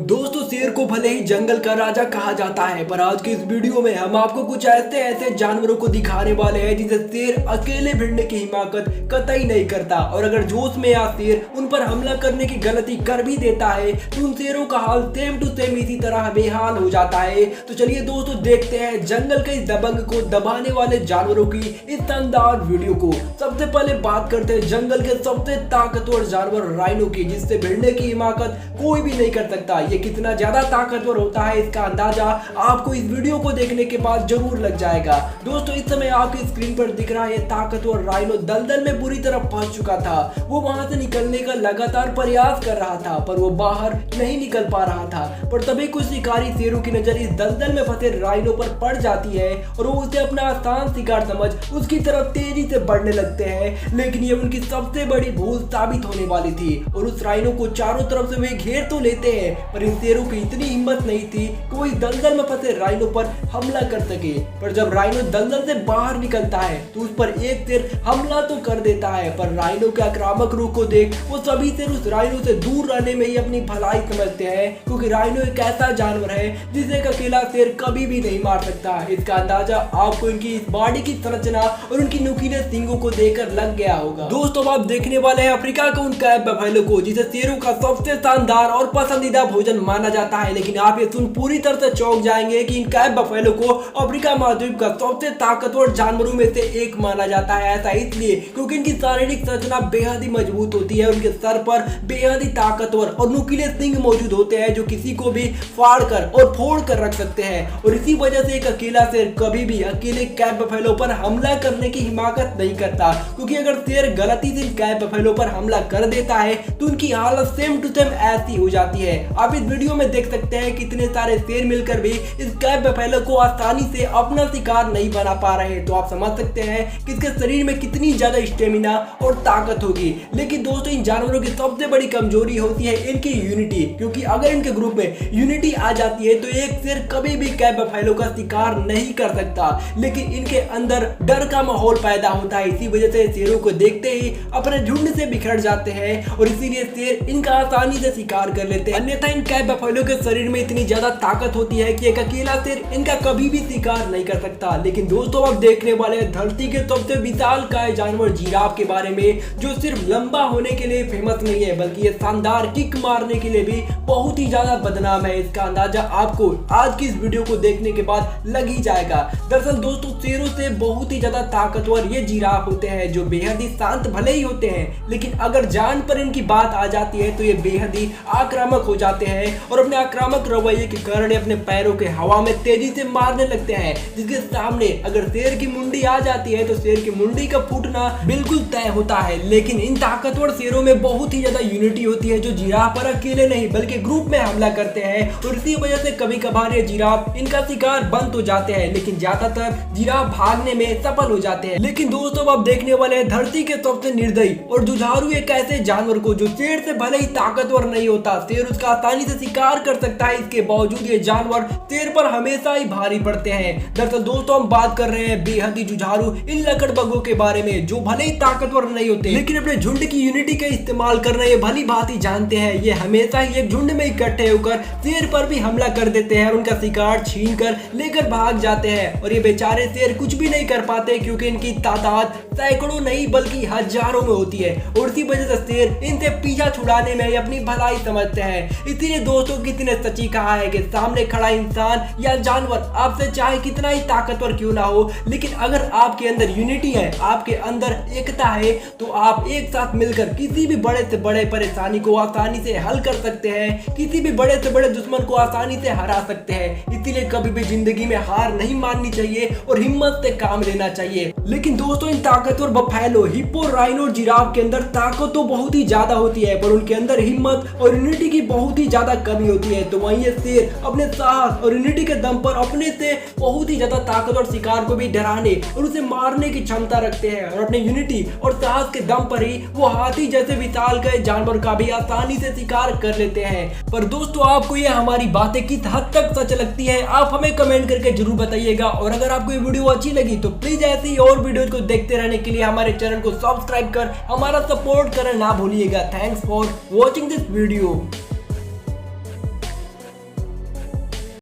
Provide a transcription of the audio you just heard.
दोस्तों शेर को भले ही जंगल का राजा कहा जाता है, पर आज के इस वीडियो में हम आपको कुछ ऐसे ऐसे जानवरों को दिखाने वाले हैं जिसे शेर अकेले भिड़ने की हिमाकत कतई नहीं करता। और अगर जोश में या शेर उन पर हमला करने की गलती कर भी देता है तो उन शेरों का हाल सेम टू सेम इसी तरह बेहाल हो जाता है। तो चलिए दोस्तों देखते हैं जंगल के इस दबंग को दबाने वाले जानवरों की इस शानदार वीडियो को। सबसे पहले बात करते हैं जंगल के सबसे ताकतवर जानवर राइनो की, जिससे भिड़ने की हिमाकत कोई भी नहीं कर सकता। ये कितना ज्यादा ताकतवर होता है इसका अंदाजा आपको इस वीडियो को देखने के बाद जरूर लग जाएगा। दोस्तों इस समय आपकी स्क्रीन पर दिख रहा है ताकतवर राइनो दलदल में बुरी तरह फंस चुका था। वो वहां से निकलने का लगातार प्रयास कर रहा था पर वो बाहर नहीं निकल पा रहा था। पर तभी कुछ शिकारी शेरों की नजर इस दलदल में फंसे राइनो पर पड़ जाती है और वो उसे अपना आसान शिकार समझ उसकी तरफ तेजी से बढ़ने लगते हैं। लेकिन ये उनकी सबसे बड़ी भूल साबित होने वाली थी और उस राइनो को चारों तरफ से वे घेर तो लेते हैं पर इन शेरों की इतनी हिम्मत नहीं थी कि वो इस दलदल में फंसे राइनो पर हमला कर सके। पर जब राइनो दलदल से बाहर निकलता है तो उस पर एक शेर हमला तो कर देता है, पर राइनो के आक्रामक रूप को देख वो सभी शेर उस राइनो से दूर रहने में ही अपनी भलाई समझते हैं, क्योंकि राइनो एक ऐसा जानवर है जिसे एक अकेला शेर कभी भी नहीं मार सकता। इसका अंदाजा आपको इनकी इस बॉडी की संरचना और उनकी नुकीले सींगों को देखकर लग गया होगा। दोस्तों आप देखने वाले हैं अफ्रीका के उन कैप बफेलो को, जिसे शेरों का सबसे शानदार और पसंदीदा भोजन माना जाता है। लेकिन आप ये सुन पूरी तरह से चौंक जाएंगे कि इन कैप बफेलो को अफ्रीका महाद्वीप का सबसे ताकतवर जानवरों में से एक माना जाता है। ऐसा इसलिए क्योंकि इनकी शारीरिक संरचना बेहद ही मजबूत होती है। उनके सर पर बेहद ही ताकतवर और नुकीले सींग मौजूद होते हैं जो किसी को भी फाड़ कर और फोड़ कर रख सकते हैं। और इसी वजह से एक अकेला शेर कभी भी अकेले कैप बफेलो पर हमला करने की हिमाकत नहीं करता, क्योंकि अगर शेर गलती से कैप बफेलो पर हमला कर देता है तो उनकी हालत सेम टू सेम ऐसी हो जाती है। आप इस वीडियो में देख सकते हैं कितने सारे शेर मिलकर भी इस कैप बफेलो को आसानी से अपना शिकार नहीं बना पा रहे। तो आप समझ सकते हैं कि इसके शरीर में कितनी ज्यादा स्टेमिना और ताकत होगी। लेकिन दोस्तों इन जानवरों की सबसे बड़ी कमजोरी होती है इनकी यूनिटी, क्योंकि अगर इनके ग्रुप में यूनिटी आ जाती है तो एक शेर कभी भी कैप बफेलो का शिकार नहीं कर सकता। लेकिन इनके अंदर डर का माहौल पैदा होता है, इसी वजह से शेरों को देखते ही अपने झुंड से बिखर जाते हैं और इसीलिए शेर इनका आसानी से शिकार कर लेते हैं। अन्यथा इन कैप बफेलो के शरीर में इतनी ज्यादा ताकत होती है कि एक अकेला शेर इनका कभी भी शिकार नहीं कर सकता। लेकिन दोस्तों आप देखने वाले धरती के सबसे विशालकाय जानवर जिराफ के बारे में, जो सिर्फ लंबा होने के लिए फेमस नहीं है बल्कि ये शानदार किक मारने के लिए भी बहुत ही ज्यादा बदनाम है। इसका अंदाजा आपको आज की इस वीडियो को देखने के बाद लग ही जाएगा। दरअसल दोस्तों शेरों से बहुत ही ज्यादा ताकतवर ये जिराफ होते हैं, जो बेहद ही शांत भले ही होते हैं, लेकिन अगर जान पर इनकी बात आ जाती है तो ये बेहद ही आक्रामक हो जाते हैं और अपने आक्रामक रवैये के कारण अपने पैरों के हवा में तेजी से मारने लगते हैं। जिसके सामने अगर शेर की मुंडी आ जाती है तो शेर की मुंडी का फूटना बिल्कुल तय होता है। लेकिन इन ताकतवर शेरों में बहुत ही ज्यादा यूनिटी होती है, जो जिराफ पर अकेले नहीं बल्कि ग्रुप में हमला करते हैं और इसी वजह से कभी कभार ये जिराफ इनका शिकार बंद हो जाते हैं, लेकिन ज्यादातर जिराफ भागने में सफल हो जाते हैं। लेकिन दोस्तों आप देखने वाले हैं धरती के सबसे निर्दयी और जुझारू एक ऐसे जानवर को, जो शेर से भले ही ताकतवर नहीं होता, शेर उसका आसानी से शिकार कर सकता है, इसके बावजूद ये जानवर शेर पर हमेशा ही भारी पड़ते हैं। दरअसल दोस्तों हम बात कर रहे हैं बेहद ही जुझारू इन लकड़बग्गों के बारे में, जो भले ही ताकतवर नहीं होते लेकिन अपने झुंड की यूनिटी का इस्तेमाल करना ये भली भांति जानते हैं। ये हमेशा ही एक झुंड में इकट्ठे होकर शेर पर भी हमला कर देते हैं और उनका शिकार छीन कर लेकर भाग जाते हैं। और ये बेचारे शेर कुछ भी नहीं कर पाते, क्योंकि इनकी तादाद सैकड़ों नहीं बल्कि हजारों में होती है और इसी वजह से शेर इनसे पीछा छुड़ाने में अपनी भलाई समझते हैं। इसीलिए दोस्तों किसी ने सच्ची कहा है कि सामने खड़ा इंसान या जानवर आपसे चाहे कितना ही ताकतवर क्यों ना हो, लेकिन अगर आपके अंदर यूनिटी है, आपके अंदर एकता है, तो आप एक साथ मिलकर किसी भी बड़े से बड़े परेशानी को आसानी से हल कर सकते हैं, किसी भी बड़े से बड़े दुश्मन को आसानी से हरा सकते हैं। इसीलिए कभी भी जिंदगी में हार नहीं माननी चाहिए और हिम्मत से काम लेना चाहिए। लेकिन दोस्तों इन ताकतवर बफेलो, हिप्पो, राइनो और जिराफ के अंदर ताकत तो बहुत ही ज्यादा होती है, पर उनके अंदर हिम्मत और यूनिटी की बहुत ही ज्यादा कमी होती है। तो वहीं ये शेर अपने साहस और यूनिटी के दम पर अपने से बहुत ही ज्यादा ताकतवर शिकार को भी डराने और उसे मारने की क्षमता रखते हैं और अपने यूनिटी और साहस के दम पर ही वो हाथी जैसे विशालकाय जानवर का भी आसानी से शिकार कर लेते हैं। पर दोस्तों आपको ये हमारी बातें किस हद तक सच लगती है आप हमें कमेंट करके जरूर बताइएगा। और अगर आपको ये वीडियो अच्छी लगी तो प्लीज ऐसी और वीडियोस को देखते रहने के लिए हमारे चैनल को सब्सक्राइब कर हमारा सपोर्ट करना ना भूलिएगा। Thanks for watching this video.